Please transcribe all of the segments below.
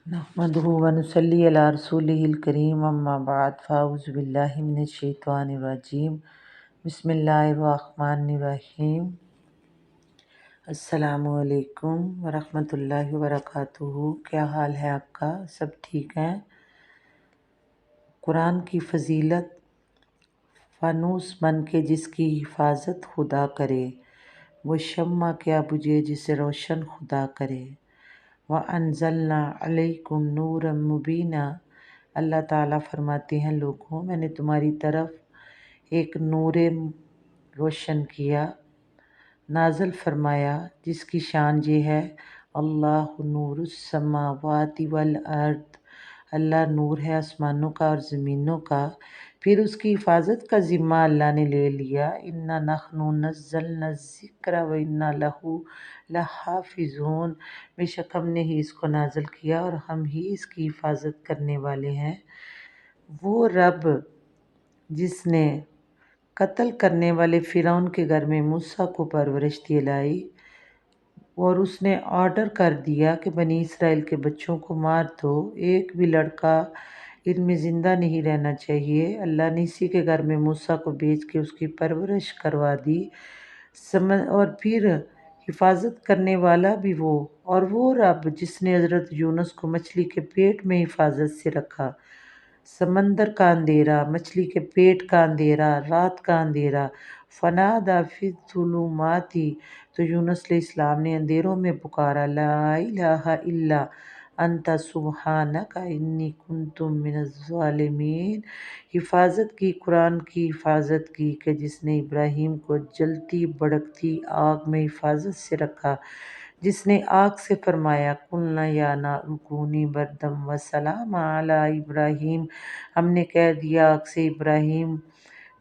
نحمده ونصلي على رسوله الكريم اما بعد فاعوذ باللہ من الشیطان الرجیم بسم اللہ الرحمن الرحیم۔ السلام علیکم ورحمۃ اللہ وبرکاتہ۔ کیا حال ہے آپ کا؟ سب ٹھیک ہیں؟ قرآن کی فضیلت: فانوس بن کے جس کی حفاظت خدا کرے، وہ شمع کیا بجھے جسے روشن خدا کرے۔ وَأَنزَلْنَا عَلَيْكُمْ نُورًا مُبِينًا۔ اللہ تعالیٰ فرماتے ہیں، لوگوں میں نے تمہاری طرف ایک نور روشن کیا، نازل فرمایا، جس کی شان یہ ہے: اللہ نور السماوات والارض۔ اللہ نور ہے آسمانوں کا اور زمینوں کا۔ پھر اس کی حفاظت کا ذمہ اللہ نے لے لیا۔ اِنَّا نَحْنُ نَزَّلْنَا الذِّکْرَ وَإِنَّا لَهُ لَحَافِظُونَ۔ بے شک ہم نے ہی اس کو نازل کیا اور ہم ہی اس کی حفاظت کرنے والے ہیں۔ وہ رب جس نے قتل کرنے والے فرعون کے گھر میں موسیٰ کو پرورش دلائی اور اس نے آرڈر کر دیا کہ بنی اسرائیل کے بچوں کو مار دو، ایک بھی لڑکا ان میں زندہ نہیں رہنا چاہیے، اللہ نے اسی کے گھر میں موسیٰ کو بھیج کے اس کی پرورش کروا دی، اور پھر حفاظت کرنے والا بھی وہ، اور وہ رب جس نے حضرت یونس کو مچھلی کے پیٹ میں حفاظت سے رکھا، سمندر کا اندھیرا، مچھلی کے پیٹ کا اندھیرا، رات کا اندھیرا، فنادیٰ فی الظلمات، تو یونس علیہ السلام نے اندھیروں میں پکارا، لا الہ الا انت سبحانک انی کنت من الظالمین۔ حفاظت کی، قرآن کی حفاظت کی کہ جس نے ابراہیم کو جلتی بھڑکتی آگ میں حفاظت سے رکھا، جس نے آگ سے فرمایا، قلنا یا نار کونی بردا وسلاما علی ابراہیم، ہم نے کہہ دیا آگ سے ابراہیم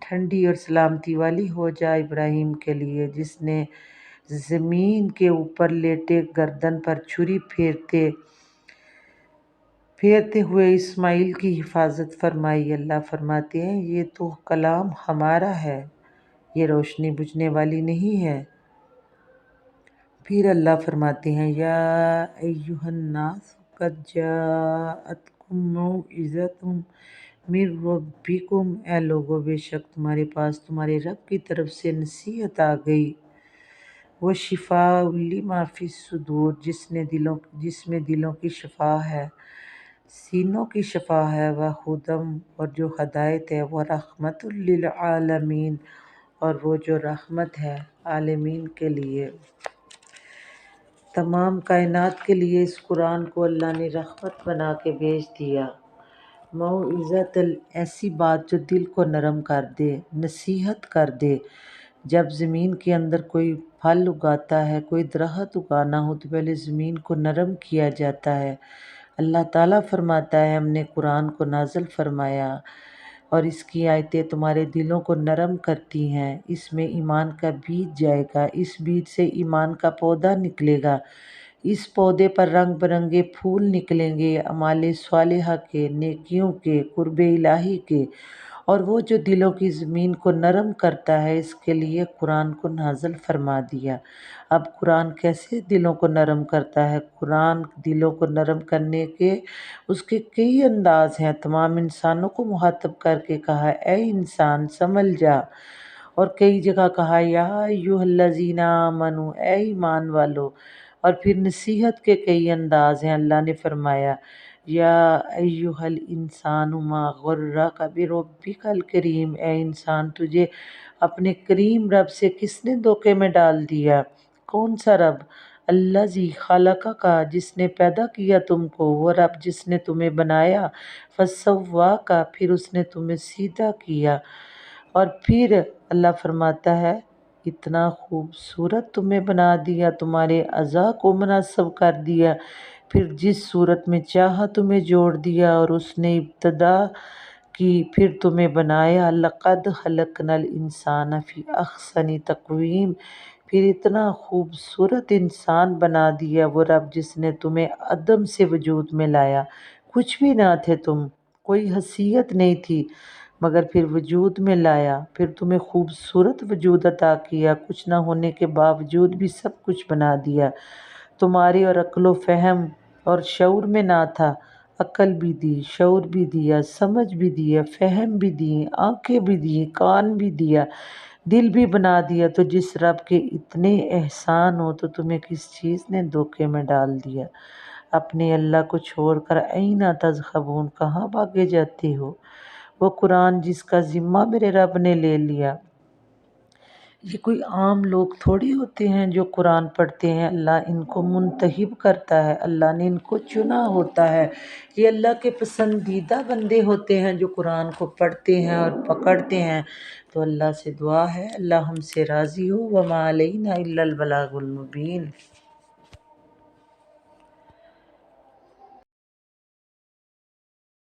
ٹھنڈی اور سلامتی والی ہو جا ابراہیم کے لیے، جس نے زمین کے اوپر لیٹے گردن پر چھری پھیرتے ہوئے اسماعیل کی حفاظت فرمائی۔ اللہ فرماتے ہیں، یہ تو کلام ہمارا ہے، یہ روشنی بجھنے والی نہیں ہے۔ پھر اللہ فرماتے ہیں، یا ایھا الناس قد جاءتکم موعظۃ من ربکم، اے لوگو بے شک تمہارے پاس تمہارے رب کی طرف سے نصیحت آ گئی، وشفاء لما فی الصدور، جس میں دلوں کی شفا ہے، سینوں کی شفا ہے، وہدی، اور جو ہدایت ہے، ورحمۃ للعالمین، اور وہ جو رحمت ہے عالمین کے لیے، تمام کائنات کے لیے۔ اس قرآن کو اللہ نے رحمت بنا کے بھیج دیا۔ موعظۃ، ایسی بات جو دل کو نرم کر دے، نصیحت کر دے۔ جب زمین کے اندر کوئی پھل اگاتا ہے، کوئی درخت اگانا ہو تو پہلے زمین کو نرم کیا جاتا ہے۔ اللہ تعالیٰ فرماتا ہے، ہم نے قرآن کو نازل فرمایا اور اس کی آیتیں تمہارے دلوں کو نرم کرتی ہیں، اس میں ایمان کا بیج جائے گا، اس بیج سے ایمان کا پودا نکلے گا، اس پودے پر رنگ برنگے پھول نکلیں گے، اعمال صالحہ کے، نیکیوں کے، قرب الہی کے، اور وہ جو دلوں کی زمین کو نرم کرتا ہے، اس کے لیے قرآن کو نازل فرما دیا۔ اب قرآن کیسے دلوں کو نرم کرتا ہے؟ قرآن دلوں کو نرم کرنے کے اس کے کئی انداز ہیں۔ تمام انسانوں کو مخاطب کر کے کہا، اے انسان سنبھل جا، اور کئی جگہ کہا، یا ایھا الذین آمنوا، اے ایمان والو، اور پھر نصیحت کے کئی انداز ہیں۔ اللہ نے فرمایا، یا ایھا الانسان ما غرک بربک الکریم، اے انسان تجھے اپنے کریم رب سے کس نے دھوکے میں ڈال دیا؟ کون سا رب؟ الذی خلقک، جس نے پیدا کیا تم کو، وہ رب جس نے تمہیں بنایا، فسواک، پھر اس نے تمہیں سیدھا کیا۔ اور پھر اللہ فرماتا ہے، اتنا خوبصورت تمہیں بنا دیا، تمہارے اعضاء کو مناسب کر دیا، پھر جس صورت میں چاہا تمہیں جوڑ دیا، اور اس نے ابتدا کی، پھر تمہیں بنایا۔ لقد خلقنا الانسان فی احسن تقویم، پھر اتنا خوبصورت انسان بنا دیا وہ رب جس نے تمہیں عدم سے وجود میں لایا، کچھ بھی نہ تھے تم، کوئی حیثیت نہیں تھی، مگر پھر وجود میں لایا، پھر تمہیں خوبصورت وجود عطا کیا، کچھ نہ ہونے کے باوجود بھی سب کچھ بنا دیا، تمہاری اور عقل و فہم اور شعور میں نہ تھا، عقل بھی دی، شعور بھی دیا، سمجھ بھی دیا، فہم بھی دی، آنکھیں بھی دی، کان بھی دیا، دل بھی بنا دیا۔ تو جس رب کے اتنے احسان ہو تو تمہیں کس چیز نے دھوکے میں ڈال دیا؟ اپنے اللہ کو چھوڑ کر اینہ تذہبون، کہاں بھاگے جاتے ہو؟ وہ قرآن جس کا ذمہ میرے رب نے لے لیا، یہ کوئی عام لوگ تھوڑی ہوتے ہیں جو قرآن پڑھتے ہیں، اللہ ان کو منتخب کرتا ہے، اللہ نے ان کو چنا ہوتا ہے، یہ اللہ کے پسندیدہ بندے ہوتے ہیں جو قرآن کو پڑھتے ہیں اور پکڑتے ہیں۔ تو اللہ سے دعا ہے اللہ ہم سے راضی ہو، وما علینا الا البلاغ المبین۔